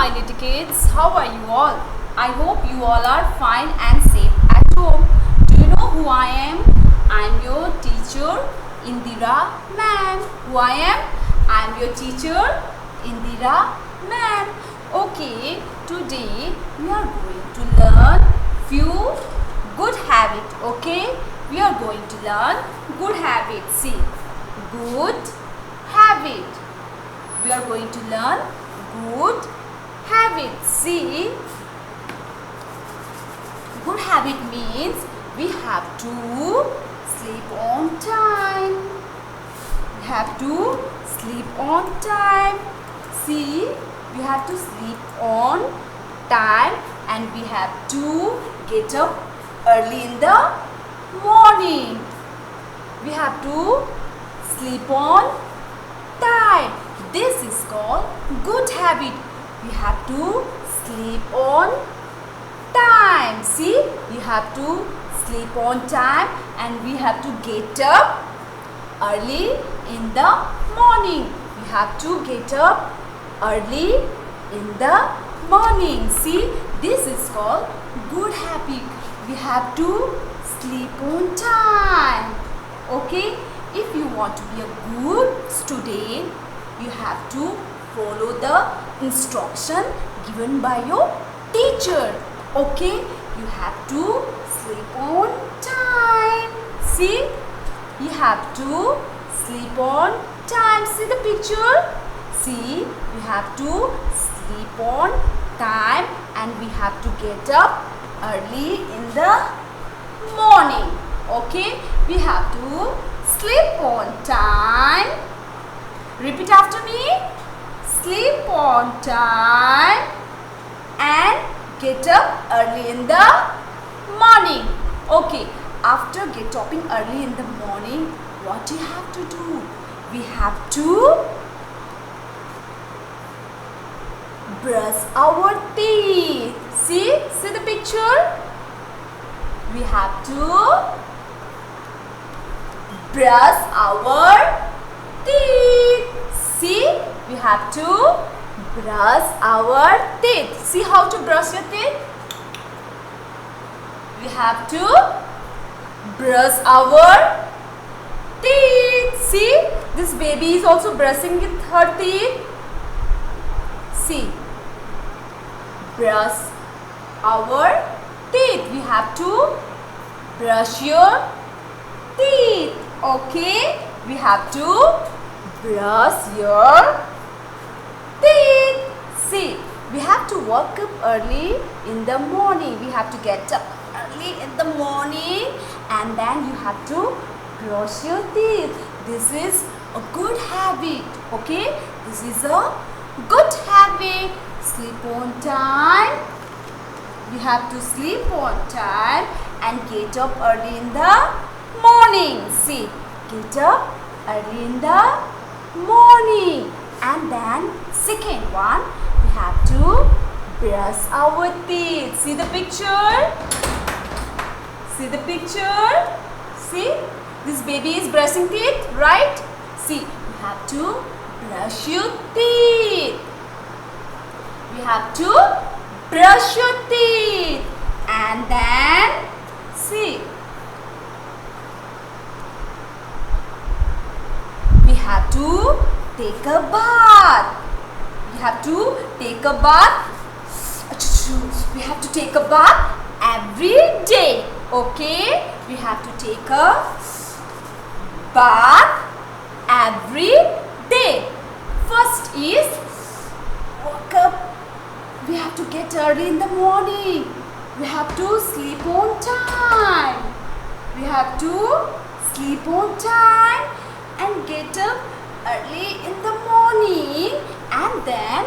my little kids, how are you all? I hope you all are fine and safe at home. Do you know who I am? I am your teacher Indira ma'am. Who I am? I am your teacher Indira ma'am. Okay, today we are going to learn few good habits. Okay, we are going to learn good habits. See, good habit. We are going to learn good habits. See, good habit means we have to sleep on time. We have to sleep on time. See, we have to sleep on time and we have to get up early in the morning. We have to sleep on time. This is called good habit. We have to sleep on time. See, we have to sleep on time and we have to get up early in the morning. We have to get up early in the morning. See, this is called good habit. We have to sleep on time. Okay, if you want to be a good student, you have to follow the instruction given by your teacher. Okay, you have to sleep on time. See, you have to sleep on time. See the picture? See, we have to sleep on time and we have to get up early in the morning. Okay, we have to sleep on time. Repeat after me. Sleep on time and get up early in the morning. Okay, after get up early in the morning, what do you have to do? We have to brush our teeth. See the picture? We have to brush our teeth. See, we have to brush our teeth. See how to brush your teeth? We have to brush our teeth. See, this baby is also brushing with her teeth. See, brush our teeth. We have to brush your teeth. Okay, we have to brush your teeth. See, we have to wake up early in the morning. We have to get up early in the morning and then you have to brush your teeth. This is a good habit. Okay, this is a good habit. Sleep on time. We have to sleep on time and get up early in the morning. See, get up early in the morning. And then second one, we have to brush our teeth. See the picture? See the picture? See, this baby is brushing teeth, right? See, you have to brush your teeth. We have to brush your teeth. And then, see, we have to take a bath. We have to take a bath. We have to take a bath every day. Okay, we have to take a bath every day. First is wake up. We have to get early in the morning. We have to sleep on time. We have to sleep on time and get up early in the morning and then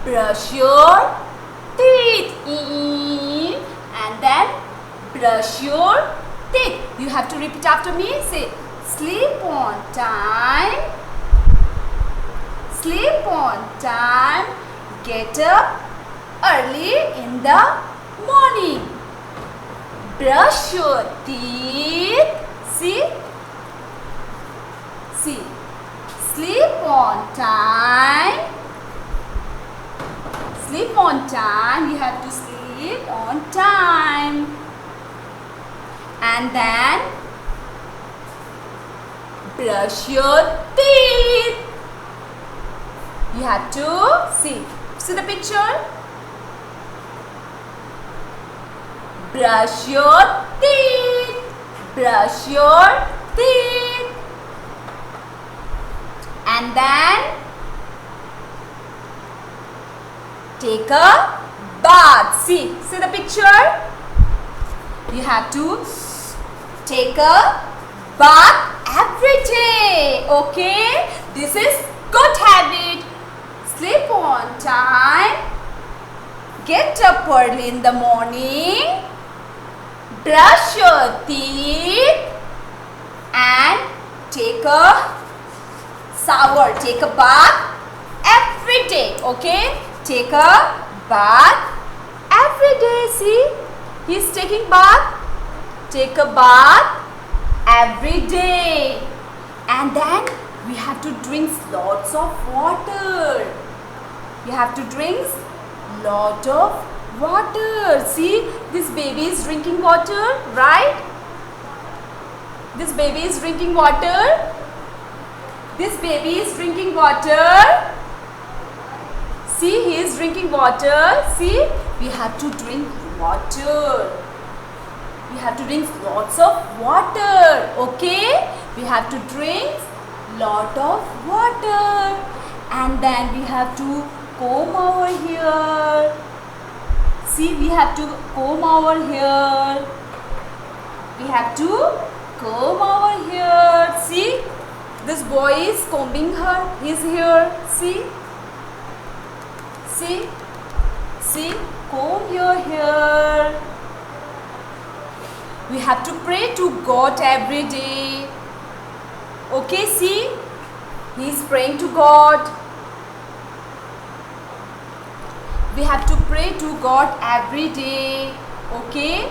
brush your teeth. And then brush your teeth. You have to repeat after me. Say, sleep on time. Sleep on time. Get up early in the morning. Brush your teeth. See? See. Sleep on time. Sleep time. And then brush your teeth. You have to see the picture. Brush your teeth. Brush your teeth. And then take a bath. See the picture. You have to take a bath every day. Okay, this is good habit. Sleep on time. Get up early in the morning. Brush your teeth and take a shower. Take a bath every day. Okay, take a bath every day. See, he is taking bath. Take a bath every day. And then we have to drink lots of water. You have to drink lot of water. See, this baby is drinking water, right? This baby is drinking water. This baby is drinking water. See, he is drinking water. See, we have to drink water. We have to drink lots of water. Okay, we have to drink lot of water. And then we have to comb our hair. See, we have to comb our hair. We have to comb our hair. See, this boy is combing his hair. See, comb your hair. We have to pray to God every day. Okay, see, he is praying to God. We have to pray to God every day. Okay,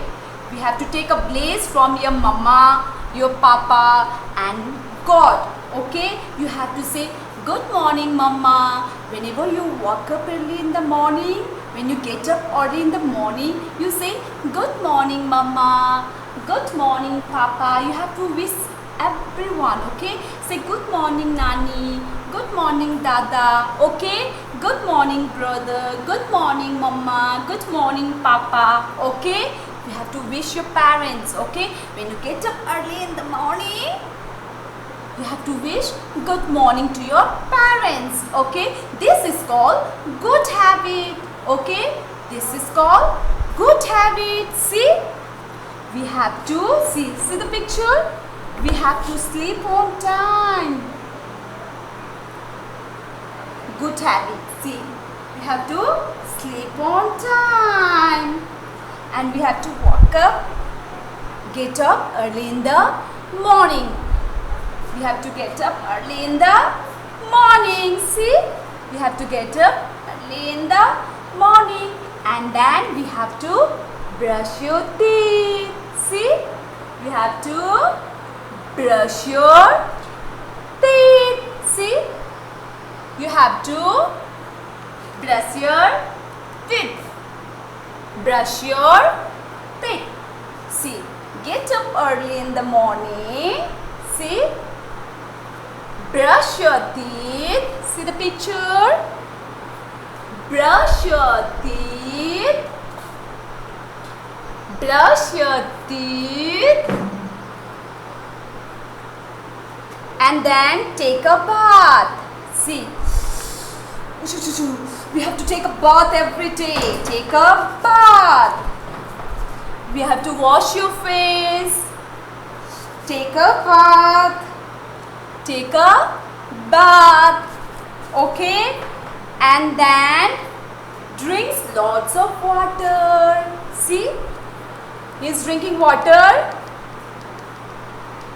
we have to take a bless from your mama, your papa and God. Okay, you have to say good morning mama. Whenever you wake up early in the morning, when you get up early in the morning, you say good morning mama, good morning papa. You have to wish everyone. Okay, say good morning nani, good morning dada. Okay, good morning brother, good morning mama, good morning papa. Okay, you have to wish your parents. Okay, when you get up early in the morning, you have to wish good morning to your parents. Okay, this is called good habit. Okay, this is called good habit. See, we have to see the picture. We have to sleep on time. Good habit. See, we have to sleep on time. And we have to get up early in the morning. We have to get up early in the morning. See, we have to get up early in the morning. And then we have to brush your teeth. See, we have to brush your teeth. See, you have to brush your teeth. Brush your teeth. See, get up early in the morning. See, brush your teeth. See the picture. Brush your teeth. Brush your teeth. And then take a bath. See, we have to take a bath every day. Take a bath. We have to wash your face. Take a bath. Take a bath. Okay, and then drinks lots of water. See, he is drinking water.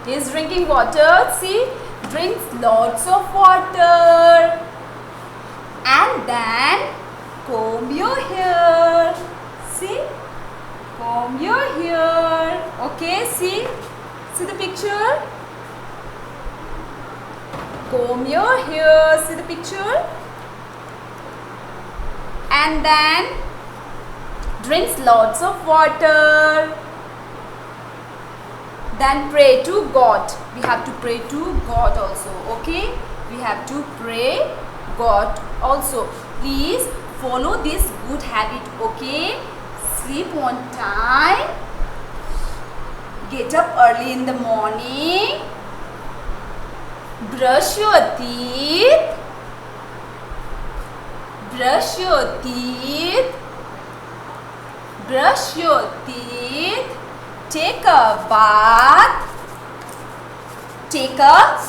He is drinking water. See, drinks lots of water. And then comb your hair. See, comb your hair. Okay, see the picture. Comb your hair. See the picture. And then drinks lots of water. Then pray to God. We have to pray to God also. Okay, we have to pray God also. Please follow this good habit. Okay, sleep on time, get up early in the morning, brush your teeth, brush your teeth, brush your teeth, take a bath, take a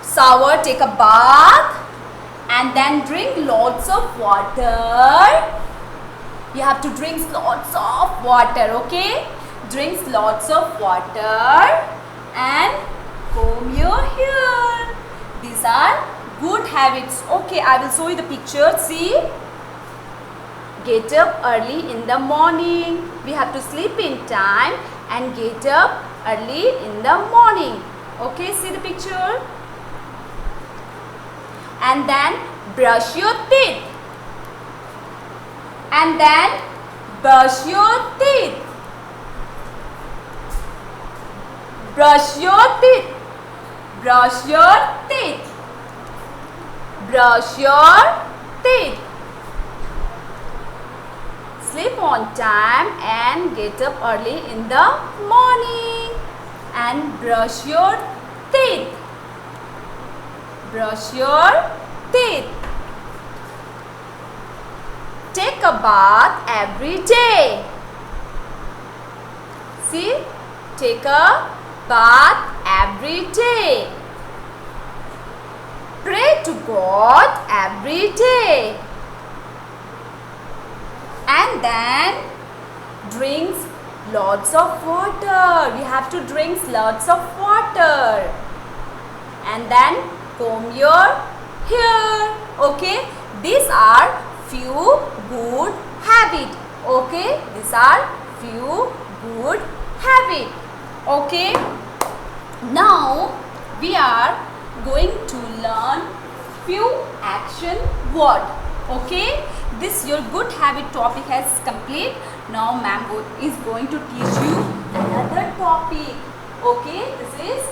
shower, take a bath, and then drink lots of water. You have to drink lots of water, okay? Drink lots of water and comb your hair. These are good habits. Okay, I will show you the picture. See? Get up early in the morning. We have to sleep in time and get up early in the morning. Okay, see the picture? And then brush your teeth. And then brush your teeth. Brush your teeth. Brush your teeth. Brush your teeth. Sleep on time and get up early in the morning. And brush your teeth. Brush your teeth. Take a bath every day. See? Take a bath every day. Pray to God every day. And then drinks lots of water. We have to drink lots of water. And then comb your hair. Okay, these are few good habits. Okay, these are few good habits. Okay, now we are going to learn few action word. Okay, this your good habit topic has complete. Now ma'am is going to teach you another topic. Okay, this is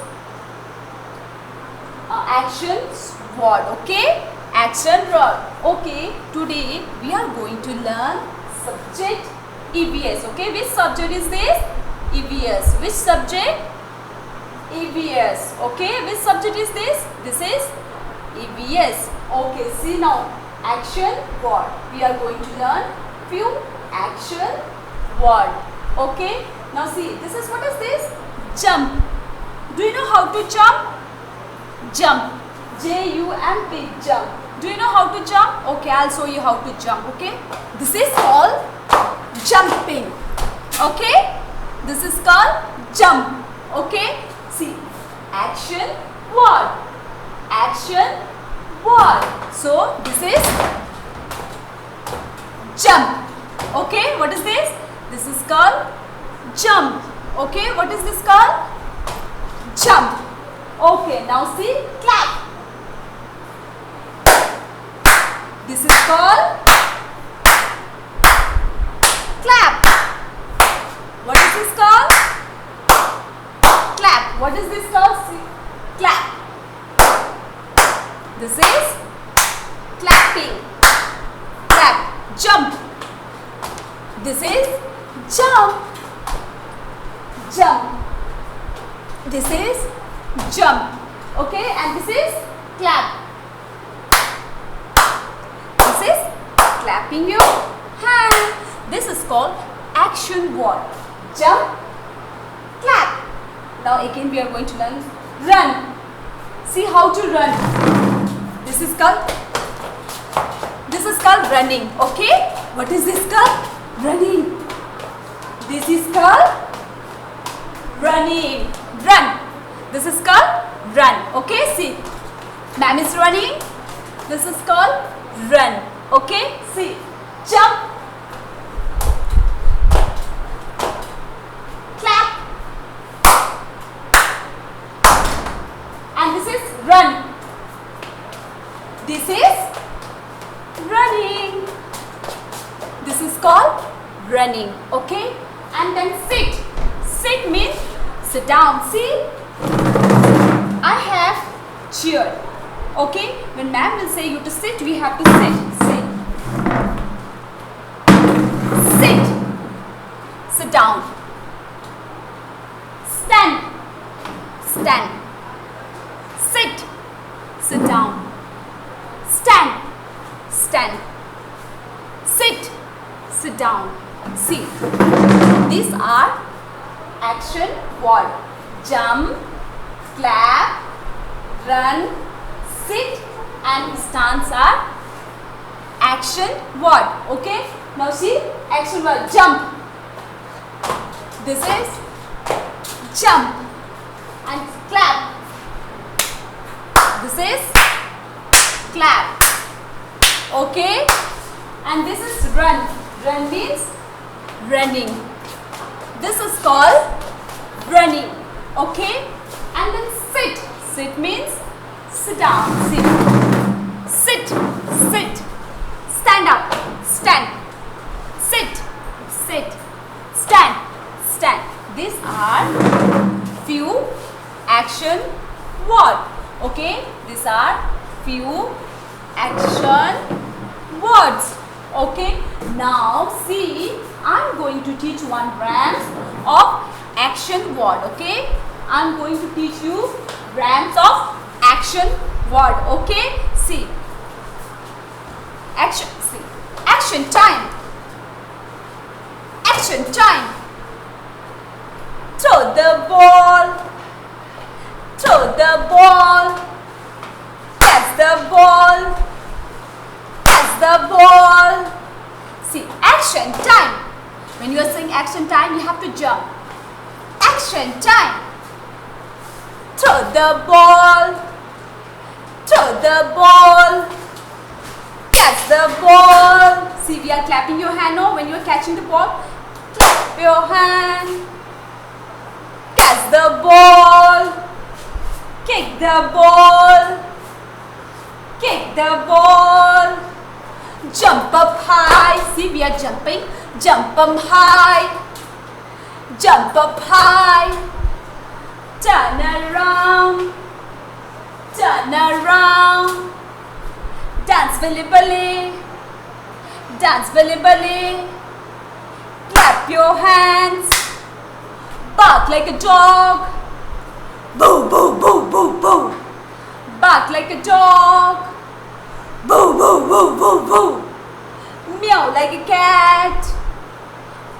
actions word. Okay, action word. Okay, today we are going to learn subject EVS. Okay, which subject is this? EVS. Which subject? EVS. Okay, which subject is this? This is EVS. Okay, see now action word. We are going to learn few action word. Okay, now see, this is, what is this? Jump. Do you know how to jump? Jump. J-U-M-P. Jump. Do you know how to jump? Okay, I'll show you how to jump. Okay, this is called jumping. Okay, this is called jump. Okay, see, action word. Action word. So this is jump. Okay, what is this? This is called jump. Okay, what is this called? Jump. Okay, now see, clap. This is called clap. What is this called? Clap. What is this called? See, clap. This is clapping. Clap. Jump. This is jump. Jump. This is jump. Okay, and this is clap. This is clapping your hand. This is called action word. Jump, clap. Now again we are going to learn run. See how to run. This is called running. Okay, what is this called? Running. This is called running. Run. This is called run. Okay, see, ma'am is running. This is called run. Okay, see, jump, clap, and this is run. This is running. This is called running. Okay, and then sit. Sit means sit down. See, I have chair. Okay, when ma'am will say you to sit, we have to sit. Sit. Sit. Sit down. Stand. Stand. Sit. Sit down. Stand. Stand. Sit. Sit down. See, these are action word. Jump, clap, run, sit and stance are action word. Okay, now see, action word. Jump. This is jump. And clap. This is clap. Okay, and this is run. Run means running. This is called running. Okay, and then sit. Sit means sit down. Sit. Sit. Sit. Stand up. Stand. Sit. Sit. Stand. Stand. These are few action word. Okay, these are few action words. Okay, now see, I'm going to teach one rhymes of action word. Okay, I'm going to teach you rhymes of action word. Okay, see, action. See, action time. Action time. Throw the ball. Throw the ball. Catch the ball. Catch the ball. See, action time. When you are saying action time, you have to jump. Action time. Throw the ball. Throw the ball. Catch the ball. See, we are clapping your hand now when you are catching the ball. Clap your hand. Catch the ball. Kick the ball. Kick the ball. Jump up high. See, we are jumping. Jump up high. Jump up high. Turn around. Turn around. Dance billy billy. Dance billy billy. Clap your hands. Bark like a dog. Boo boo boo boo boo. Bark like a dog. Boo boo boo boo boo. Meow like a cat.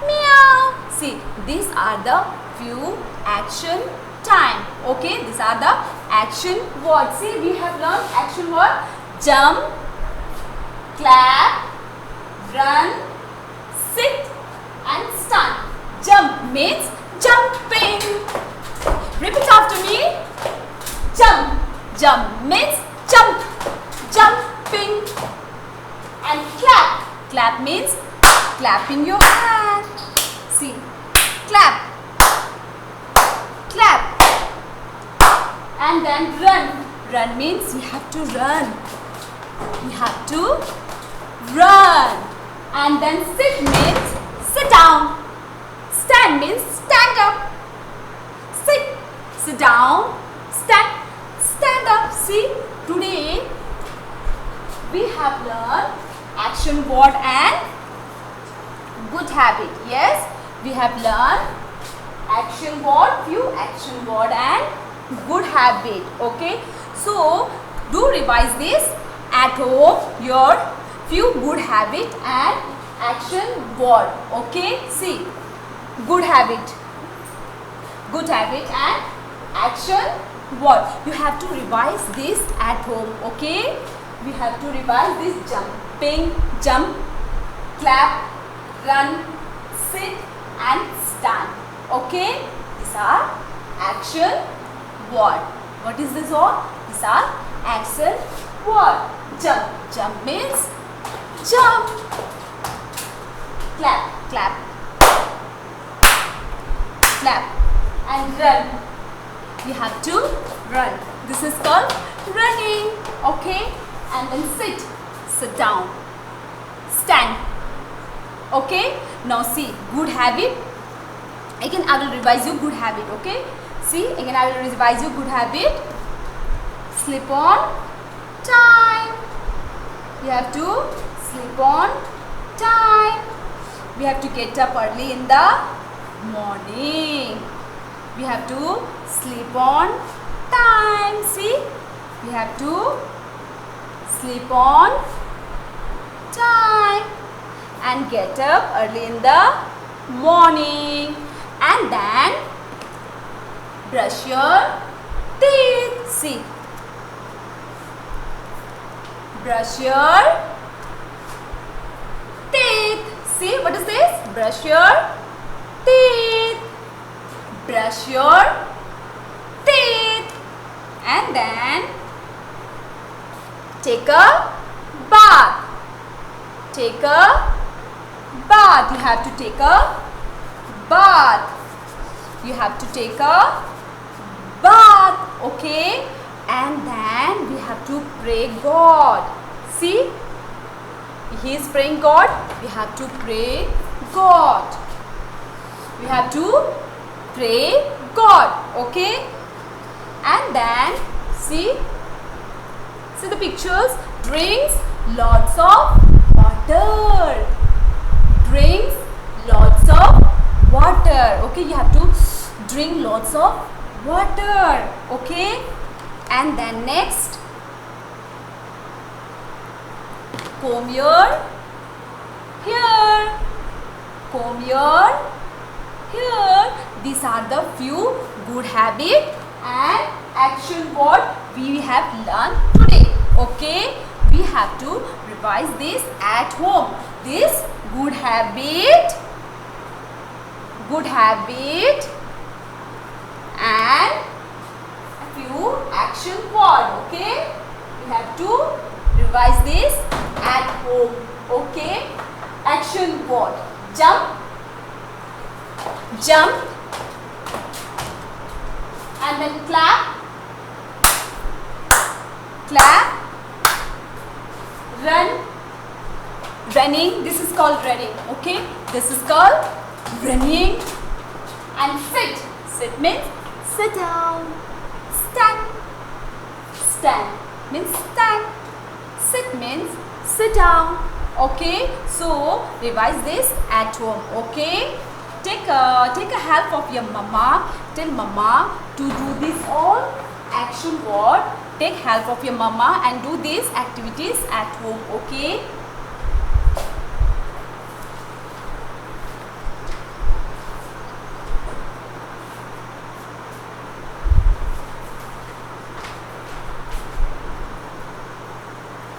Meow. See, these are the few action time. Okay, these are the action words. See, we have learned action word. Jump, clap, run, sit and stand. Jump means jumping. Repeat after me. Jump. Jump means jump. Jumping. And clap. Clap means clapping your hand. See. Clap. Clap. And then run. Run means you have to run. You have to run. And then sit means sit down. Stand means stand up. Sit. Sit down. Stand. Stand up. See, today we have learned action word and good habit. Yes, we have learned action word, few action word and good habit. Okay, so do revise this at home, your few good habit and action word. Okay, see, good habit and action word. You have to revise this at home. Okay, we have to revise this: jumping, jump, clap, run, sit and stand. Okay, these are action word. What is this all? These are action word. Jump. Jump means jump. Clap. Clap. Clap. And run. We have to run. This is called running. Okay. And then sit. Sit down. Stand. Okay, now see, good habit. Again I will revise you good habit. Okay, see, again I will revise you good habit. Sleep on time. You have to sleep on time. We have to get up early in the morning. We have to sleep on time. See, we have to sleep on time and get up early in the morning, and then brush your teeth. See, brush your teeth. See, what is this? Brush your teeth. Brush your teeth. And then take a bath. Take a bath. You have to take a bath. You have to take a bath. Okay. And then we have to pray God. See, he is praying God. We have to pray God. We have to pray God. Okay. And then see the pictures. Drinks lots of water. Drinks lots of water. Okay, you have to drink lots of water. Okay. And then next, comb your hair. Comb your hair. These are the few good habits and action what we have learned today. Okay, we have to revise this at home. This good habit and few action word. Okay, we have to revise this at home. Okay, action word: jump, jump, and then clap, clap, run, running. This is called running. Okay, this is called running. And sit. Sit means sit down. Stand. Stand means stand. Sit means sit down. Okay, so revise this at home. Okay, take a help of your mama. Tell mama to do this all action word. Take help of your mama and do these activities at home. Okay.